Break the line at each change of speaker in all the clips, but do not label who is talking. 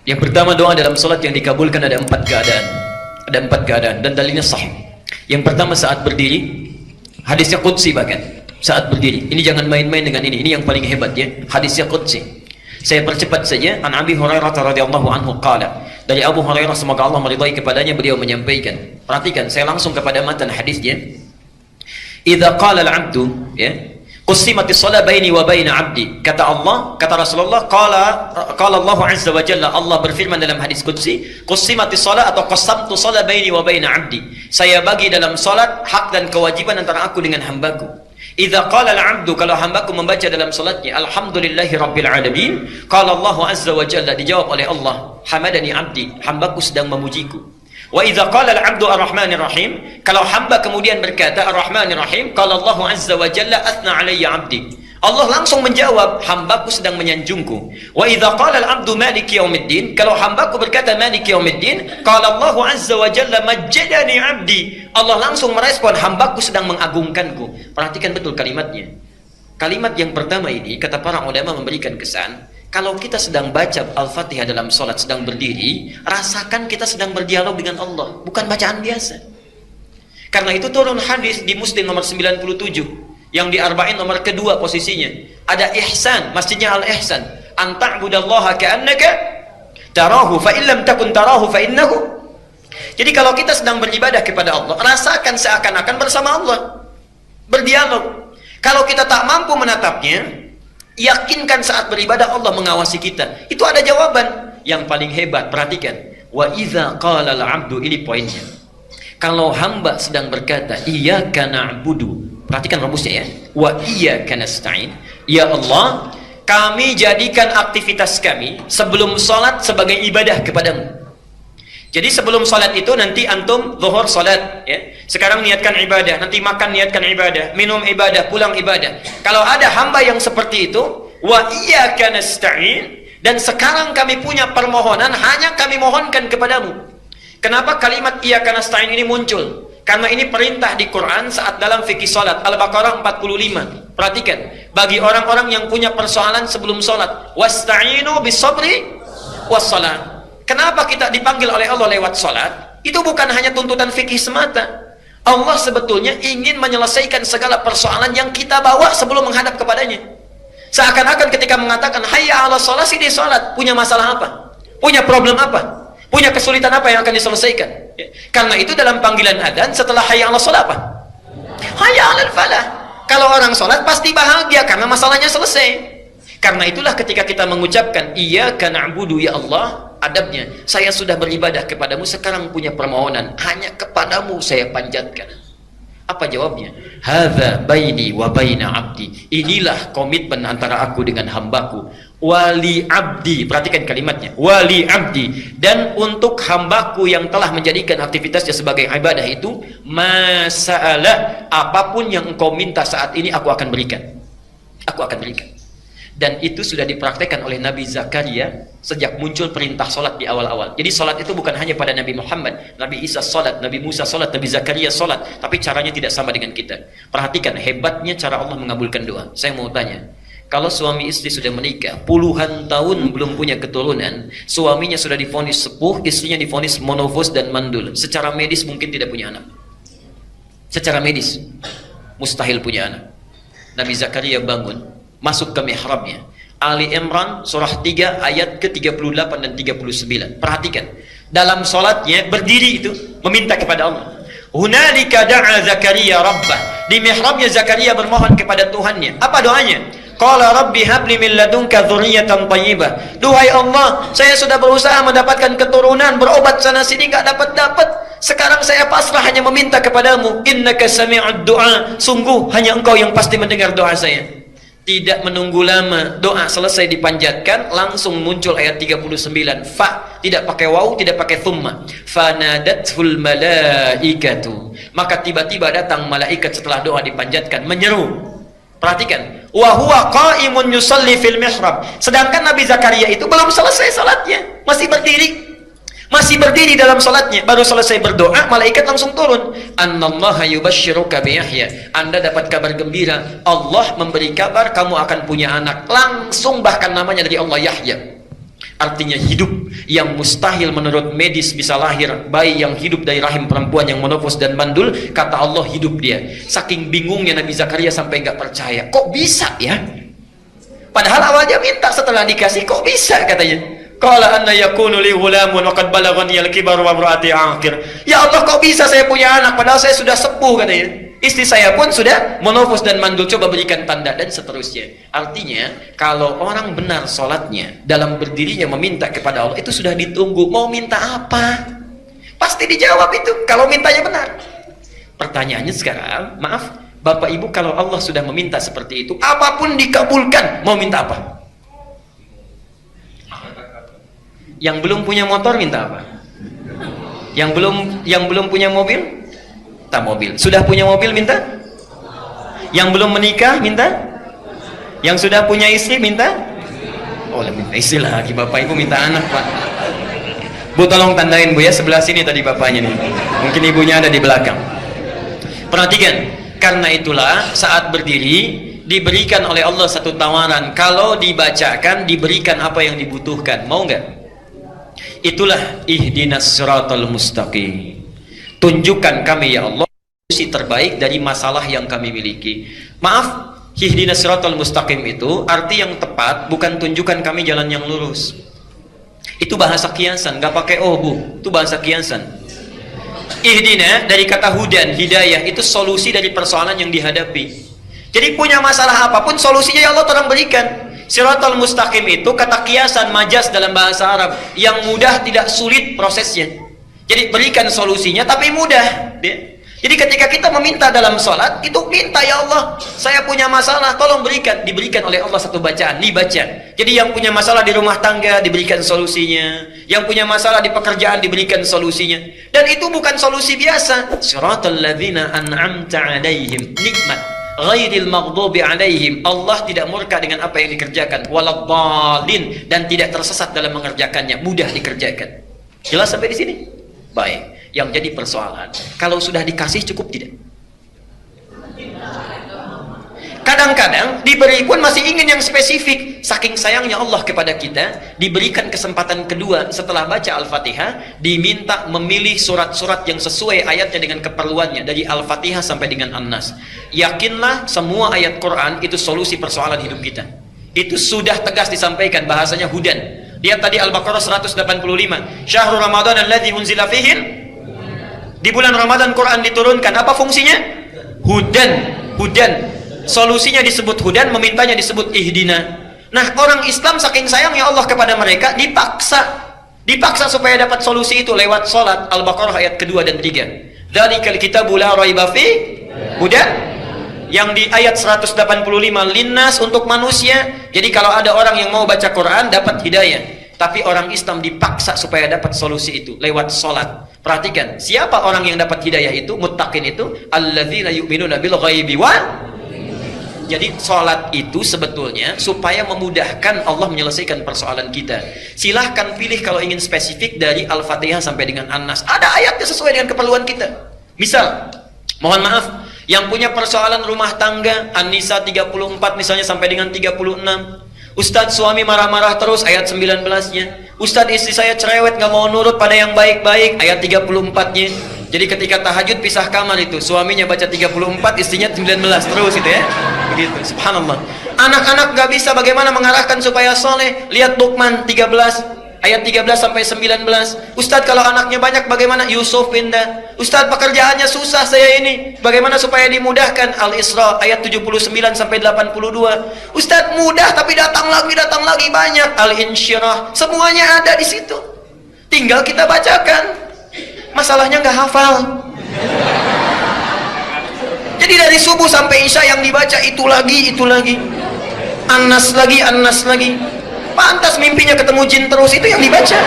Yang pertama, doa dalam salat yang dikabulkan ada 4 keadaan. Ada 4 keadaan dan dalilnya sahih. Yang pertama saat berdiri, hadisnya qudsi bahkan. Saat berdiri. Ini jangan main-main dengan ini. Ini yang paling hebat ya. Hadisnya qudsi. Saya percepat saja. An Abi Hurairah radhiyallahu anhu qala. Dari Abu Hurairah semoga Allah meridai kepadanya, beliau menyampaikan. Perhatikan, saya langsung kepada matan hadisnya. Idza qala al-'abdu ya, qussimatis shalah baini wa baina 'abdi. Kata Allah, kata Rasulullah, qala Allah azza wa jalla, Allah berfirman dalam hadis qudsi, qussimatis shalah atau qassamtu shalah baini wa baina 'abdi. Saya bagi dalam salat hak dan kewajiban antara aku dengan hambaku. Idza qala al-'abdu, kalau hambaku membaca dalam salatnya alhamdulillahi rabbil alamin, qala Allah azza wa jalla, dijawab oleh Allah, hamadani 'abdi, hambaku sedang memujiku. Wa idza qala al-'abdu ar-rahmanir rahim, kalau hamba kemudian berkata ar-rahmanir rahim, qala Allah azza wa jalla athna 'alayya 'abdi, Allah langsung menjawab hambaku sedang menyanjungku. Wa idza qala al-'abdu maliki yaumiddin, kalau hambaku berkata maliki yaumiddin, qala Allah azza wa jalla majjadani 'abdi, Allah langsung merespon hambaku sedang mengagungkanku. Perhatikan betul kalimatnya. Kalimat yang pertama ini kata para ulama memberikan kesan, kalau kita sedang baca Al-Fatihah dalam sholat, sedang berdiri, rasakan kita sedang berdialog dengan Allah, bukan bacaan biasa. Karena itu turun hadis di Muslim nomor 97, yang di Arba'in nomor kedua posisinya. Ada ihsan, masjidnya Al-Ihsan. An ta'budallaha ka'annaka tarahu, fa illam takun tarahu fa innahu. Jadi kalau kita sedang beribadah kepada Allah, rasakan seakan-akan bersama Allah, berdialog. Kalau kita tak mampu menatapnya, yakinkan saat beribadah Allah mengawasi kita. Itu ada jawaban. Yang paling hebat, perhatikan. Wa idza qala al-'abdu, ini poinnya. Kalau hamba sedang berkata iyyaka na'budu, perhatikan rumusnya ya. Wa iyyaka nasta'in, ya Allah, kami jadikan aktivitas kami sebelum salat sebagai ibadah kepadamu. Jadi sebelum salat itu nanti antum zuhur salat ya. Sekarang niatkan ibadah, nanti makan niatkan ibadah, minum ibadah, pulang ibadah. Kalau ada hamba yang seperti itu, wa iyyaka nasta'in, dan sekarang kami punya permohonan, hanya kami mohonkan kepadamu. Kenapa kalimat iyyaka nasta'in ini muncul? Karena ini perintah di Quran saat dalam fikih salat, Al-Baqarah 45. Perhatikan, bagi orang-orang yang punya persoalan sebelum salat, wasta'inu bis-sabri was-salat. Kenapa kita dipanggil oleh Allah lewat salat? Itu bukan hanya tuntutan fikih semata. Allah sebetulnya ingin menyelesaikan segala persoalan yang kita bawa sebelum menghadap kepadanya. Seakan-akan ketika mengatakan hayya 'ala shalah, di salat punya masalah apa? Punya problem apa? Punya kesulitan apa yang akan diselesaikan? Ya. Karena itu dalam panggilan adzan setelah hayya 'ala shalah apa? Hayya 'alal falah. Kalau orang salat pasti bahagia karena masalahnya selesai. Karena itulah ketika kita mengucapkan iyyaka na'budu, ya Allah, adabnya saya sudah beribadah kepadamu, sekarang punya permohonan hanya kepadamu saya panjatkan. Apa jawabnya? Hadza baini wa baina 'abdi, inilah komitmen antara aku dengan hambaku. Wali 'abdi, perhatikan kalimatnya, wali 'abdi, dan untuk hambaku yang telah menjadikan aktivitasnya sebagai ibadah itu, masalah apapun yang engkau minta saat ini aku akan berikan. Aku akan berikan. Dan itu sudah dipraktekkan oleh Nabi Zakaria sejak muncul perintah solat di awal-awal. Jadi solat itu bukan hanya pada Nabi Muhammad, Nabi Isa solat, Nabi Musa solat, Nabi Zakaria solat, tapi caranya tidak sama dengan kita. Perhatikan hebatnya cara Allah mengabulkan doa. Saya mau tanya, kalau suami istri sudah menikah puluhan tahun belum punya keturunan, suaminya sudah divonis sepuh, istrinya divonis monofos dan mandul, secara medis mungkin tidak punya anak. Secara medis mustahil punya anak. Nabi Zakaria bangun, masuk ke mihrabnya. Ali Imran surah 3 ayat ke-38 dan 39. Perhatikan, dalam salatnya berdiri itu meminta kepada Allah. Hunalika da'a Zakaria rabbah. Di mihrabnya Zakaria bermohon kepada Tuhannya. Apa doanya? Qala rabbi habli min ladunka dzurriyyatan thayyibah. Duhai Allah, saya sudah berusaha mendapatkan keturunan, berobat sana sini enggak dapat-dapat. Sekarang saya pasrah hanya meminta kepadamu. Innaka sami'ud du'a. Sungguh hanya Engkau yang pasti mendengar doa saya. Tidak menunggu lama, doa selesai dipanjatkan, langsung muncul ayat 39. Fa, tidak pakai waw, tidak pakai thumma. Fanadathul malaikatu. Maka tiba-tiba datang malaikat setelah doa dipanjatkan, menyeru. Perhatikan, wa huwa qa'imun yusalli fil mihrab. Sedangkan Nabi Zakaria itu belum selesai salatnya, masih berdiri. Masih berdiri dalam salatnya, baru selesai berdoa, malaikat langsung turun. Annallaha yubashshiruka bi Yahya. Anda dapat kabar gembira, Allah memberi kabar kamu akan punya anak. Langsung bahkan namanya dari Allah Yahya. artinya hidup, yang mustahil menurut medis bisa lahir bayi yang hidup dari rahim perempuan yang monofos dan mandul. Kata Allah hidup dia. Saking bingungnya Nabi Zakaria sampai nggak percaya, kok bisa ya? Padahal awalnya minta, setelah dikasih kok bisa katanya. Qala anna yakunu li ghulamun wa qad balaghani al-kibaru wa imraati aqir. Ya Allah, kok bisa saya punya anak padahal saya sudah sepuh katanya. Istri saya pun sudah monofos dan mandul, coba berikan tanda, dan seterusnya. Artinya kalau orang benar sholatnya, dalam berdirinya meminta kepada Allah, itu sudah ditunggu. Mau minta apa? Pasti dijawab itu kalau mintanya benar. Pertanyaannya sekarang, maaf Bapak Ibu, kalau Allah sudah meminta seperti itu, apapun dikabulkan, mau minta apa? Yang belum punya motor minta apa? Yang belum punya mobil, minta mobil. Sudah punya mobil minta? Yang belum menikah minta? Yang sudah punya istri minta? Oh, minta istri lagi. Bapak Ibu minta anak, Pak. Bu, tolong tandain Bu ya, sebelah sini tadi bapaknya nih. Mungkin ibunya ada di belakang. Perhatikan, karena itulah saat berdiri diberikan oleh Allah satu tawaran. Kalau dibacakan, diberikan apa yang dibutuhkan. Mau nggak? Itulah ihdinas siratal mustaqim. Tunjukkan kami ya Allah solusi terbaik dari masalah yang kami miliki. Maaf, ihdinas siratal mustaqim itu arti yang tepat bukan tunjukkan kami jalan yang lurus. Itu bahasa kiasan, nggak pakai oh Bu, itu bahasa kiasan. Ihdina dari kata hudan, hidayah, itu solusi dari persoalan yang dihadapi. Jadi punya masalah apapun, solusinya ya Allah tolong berikan. Siratal mustaqim itu kata kiasan, majas dalam bahasa Arab, yang mudah tidak sulit prosesnya. Jadi berikan solusinya tapi mudah. Jadi ketika kita meminta dalam sholat, itu minta ya Allah, saya punya masalah, tolong berikan. Diberikan oleh Allah satu bacaan, dibaca. Jadi yang punya masalah di rumah tangga diberikan solusinya, yang punya masalah di pekerjaan diberikan solusinya. Dan itu bukan solusi biasa. Siratal ladzina an'amta alaihim, nikmat. Ghairil maghdubi alaihim, Allah tidak murka dengan apa yang dikerjakan, waladhdallin, dan tidak tersesat dalam mengerjakannya, mudah dikerjakan. Jelas sampai di sini? Baik. Yang jadi persoalan, kalau sudah dikasih cukup tidak? Kadang-kadang diberi pun masih ingin yang spesifik. Saking sayangnya Allah kepada kita, diberikan kesempatan kedua setelah baca Al-Fatihah, diminta memilih surat-surat yang sesuai ayatnya dengan keperluannya, dari Al-Fatihah sampai dengan An-Nas. Yakinlah semua ayat Quran itu solusi persoalan hidup kita. Itu sudah tegas disampaikan, bahasanya hudan. Lihat tadi Al-Baqarah 185. Syahrul Ramadan alladzi unzila fihi. Di bulan Ramadan Quran diturunkan. Apa fungsinya? Hudan. Hudan. Solusinya disebut hudan, memintanya disebut ihdina. Nah, orang Islam saking sayangnya Allah kepada mereka, dipaksa supaya dapat solusi itu lewat sholat. Al-Baqarah ayat kedua dan 3. Dzalikal kitabu la raiba fi hudan. Yang di ayat 185 linnas, untuk manusia. Jadi kalau ada orang yang mau baca Quran dapat hidayah. Tapi orang Islam dipaksa supaya dapat solusi itu lewat sholat. Perhatikan, siapa orang yang dapat hidayah itu? Muttaqin itu alladzina yu'minuna bil ghaibi wa. Jadi sholat itu sebetulnya supaya memudahkan Allah menyelesaikan persoalan kita. Silahkan pilih kalau ingin spesifik dari Al-Fatihah sampai dengan An-Nas. Ada ayatnya sesuai dengan keperluan kita. Misal, mohon maaf, yang punya persoalan rumah tangga, An-Nisa 34 misalnya sampai dengan 36. Ustadz suami marah-marah terus, ayat 19-nya. Ustadz istri saya cerewet, gak mau nurut pada yang baik-baik, ayat 34-nya. Jadi ketika tahajud pisah kamar itu, suaminya baca 34, istrinya 19 terus gitu ya. Begitu, subhanallah. Anak-anak gak bisa bagaimana mengarahkan supaya soleh. Lihat Luqman 13, ayat 13 sampai 19. Ustadz kalau anaknya banyak bagaimana? Yusuf pindah. Ustadz pekerjaannya susah saya ini, bagaimana supaya dimudahkan? Al-Isra ayat 79 sampai 82. Ustadz mudah tapi datang lagi banyak. Al-Insyirah, semuanya ada di situ. Tinggal kita bacakan. Masalahnya nggak hafal. Jadi dari subuh sampai isya yang dibaca itu lagi. An-Nas lagi. Pantas mimpinya ketemu jin terus, itu yang dibaca.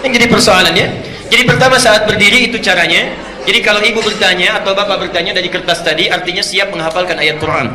Yang jadi persoalannya. Jadi pertama saat berdiri itu caranya. Jadi kalau ibu bertanya atau bapak bertanya dari kertas tadi, artinya siap menghafalkan ayat Quran.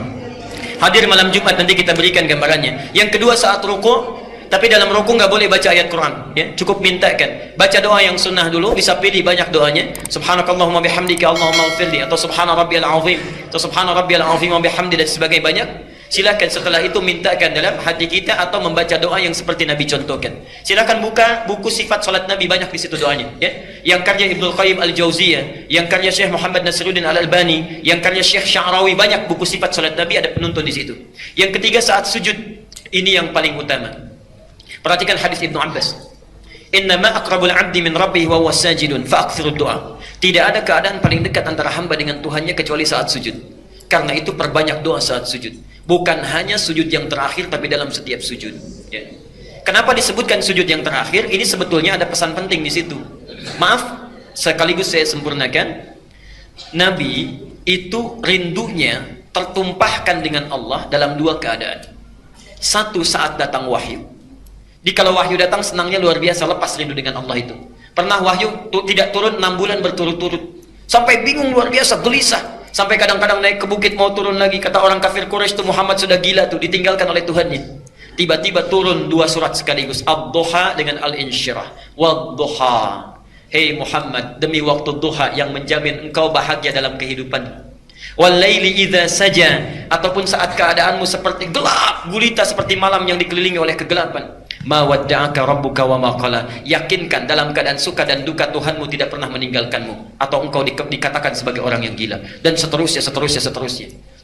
Hadir malam Jumat, nanti kita berikan gambarannya. Yang kedua saat ruku. Tapi dalam ruku nggak boleh baca ayat Quran, ya. Cukup mintakan. Baca doa yang sunnah dulu, bisa pilih banyak doanya. Subhanakallahumma bihamdika Allahumma ighfirli, atau subhana rabbiyal azim, atau subhana rabbiyal azim wa bihamdi, dan sebagainya banyak. Silakan setelah itu mintakan dalam hati kita atau membaca doa yang seperti Nabi contohkan. Silakan buka buku sifat salat Nabi, banyak di situ doanya, ya. Yang karya Ibnu Qayyim Al-Jauziyah, yang karya Syekh Muhammad Nasiruddin Al-Albani, yang karya Syekh Sya'rawi, banyak buku sifat salat Nabi, ada penuntun di situ. Yang ketiga saat sujud, ini yang paling utama. Perhatikan hadis Ibnu Abbas. Innama aqrabul 'abdi min rabbih wa huwa sajidun fa aktsirud du'a. Tidak ada keadaan paling dekat antara hamba dengan Tuhannya kecuali saat sujud. Karena itu perbanyak doa saat sujud. Bukan hanya sujud yang terakhir, tapi dalam setiap sujud, ya. Kenapa disebutkan sujud yang terakhir? Ini sebetulnya ada pesan penting di situ. Maaf, sekaligus saya sempurnakan. Nabi itu rindunya tertumpahkan dengan Allah dalam dua keadaan. Satu, saat datang wahyu. Kalau wahyu datang senangnya luar biasa, lepas rindu dengan Allah itu. Pernah wahyu tidak turun 6 bulan berturut-turut, sampai bingung luar biasa, gelisah. Sampai kadang-kadang naik ke bukit mau turun lagi, kata orang kafir Quraisy tuh, Muhammad sudah gila tuh, ditinggalkan oleh Tuhannya. Tiba-tiba turun 2 surat sekaligus, Ad-Duha dengan Al-Insyirah. Wad-Duha, hei Muhammad, demi waktu duha yang menjamin engkau bahagia dalam kehidupan. Wal-laili idza saja, ataupun saat keadaanmu seperti gelap gulita, seperti malam yang dikelilingi oleh kegelapan. Ma wadda'aka rabbuka wa ma qala. Yakinkan dalam keadaan suka dan duka Tuhanmu tidak pernah meninggalkanmu, atau engkau dikatakan sebagai orang yang gila, dan seterusnya.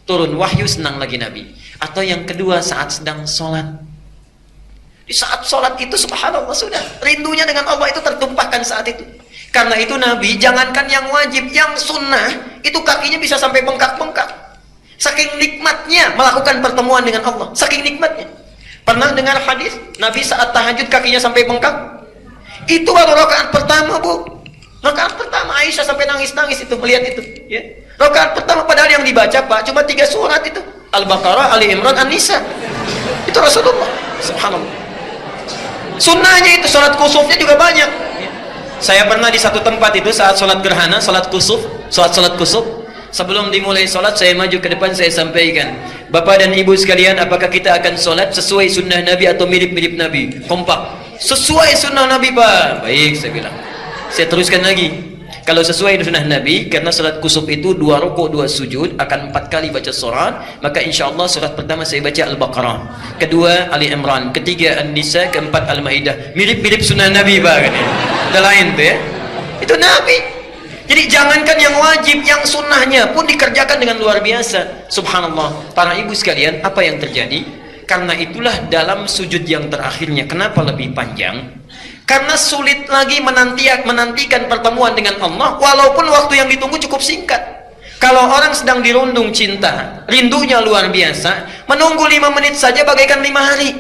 Turun wahyu, senang lagi Nabi. Atau yang kedua, saat sedang sholat. Di saat sholat itu subhanallah, sudah rindunya dengan Allah itu tertumpahkan saat itu. Karena itu Nabi, jangankan yang wajib, yang sunnah itu kakinya bisa sampai bengkak-bengkak. Saking nikmatnya melakukan pertemuan dengan Allah, saking nikmatnya. Pernah dengar hadis Nabi saat tahajud kakinya sampai bengkak? Itu baru rakaat pertama, Bu. Rakaat pertama Aisyah sampai nangis-nangis itu melihat itu, ya. Rakaat pertama, padahal yang dibaca Pak cuma 3 surat itu, Al-Baqarah, Ali Imran, An-Nisa. Itu Rasulullah. Subhanallah. Sunnahnya itu salat kusufnya juga banyak. Saya pernah di satu tempat itu saat salat gerhana, salat kusuf. Sebelum dimulai solat, saya maju ke depan, saya sampaikan, Bapak dan Ibu sekalian, apakah kita akan solat sesuai sunnah Nabi atau mirip-mirip Nabi? Kompak. Sesuai sunnah Nabi, Pak. Baik, saya bilang. Saya teruskan lagi. Kalau sesuai sunnah Nabi, karena salat kusuf itu 2 rukuk 2 sujud, akan 4 kali baca surat, maka insya Allah surat pertama saya baca Al-Baqarah, kedua Ali Imran, ketiga An-Nisa, keempat Al-Maidah. Mirip-mirip sunnah Nabi, Pak. Ada lain tuh, ya. Itu Nabi. Jadi jangankan yang wajib, yang sunnahnya pun dikerjakan dengan luar biasa. Subhanallah. Para ibu sekalian, apa yang terjadi? Karena itulah dalam sujud yang terakhirnya, kenapa lebih panjang? Karena sulit lagi menantikan pertemuan dengan Allah, walaupun waktu yang ditunggu cukup singkat. Kalau orang sedang dirundung cinta, rindunya luar biasa, menunggu 5 menit saja bagaikan 5 hari.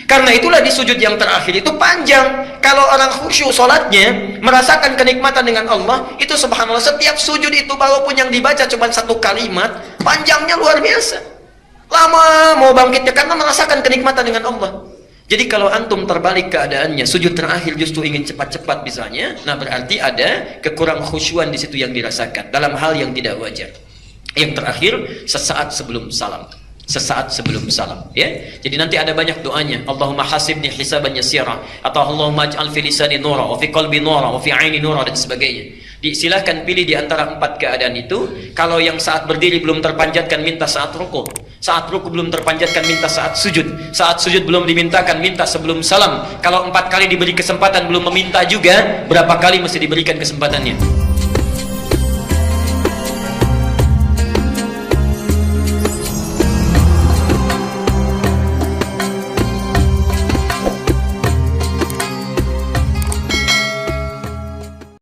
Karena itulah di sujud yang terakhir itu panjang. Kalau orang khusyuk sholatnya, merasakan kenikmatan dengan Allah, itu subhanallah, setiap sujud itu walaupun yang dibaca cuma 1 kalimat, panjangnya luar biasa. Lama mau bangkitnya karena merasakan kenikmatan dengan Allah. Jadi kalau antum terbalik keadaannya, sujud terakhir justru ingin cepat-cepat misalnya, nah berarti ada kekurang khusyuan di situ yang dirasakan dalam hal yang tidak wajar. Yang terakhir, sesaat sebelum salam. Ya. Jadi nanti ada banyak doanya. Allahumma hasibni hisaban yasira, atau Allahumma ij'al fi lisani nura, wa fi qalbi nura, wa fi aini nura, dan sebagainya. Silahkan pilih di antara 4 keadaan itu. Kalau yang saat berdiri belum terpanjatkan, minta saat rukuk. Saat rukuk belum terpanjatkan, minta saat sujud. Saat sujud belum dimintakan, minta sebelum salam. Kalau 4 kali diberi kesempatan belum meminta juga, berapa kali mesti diberikan kesempatannya?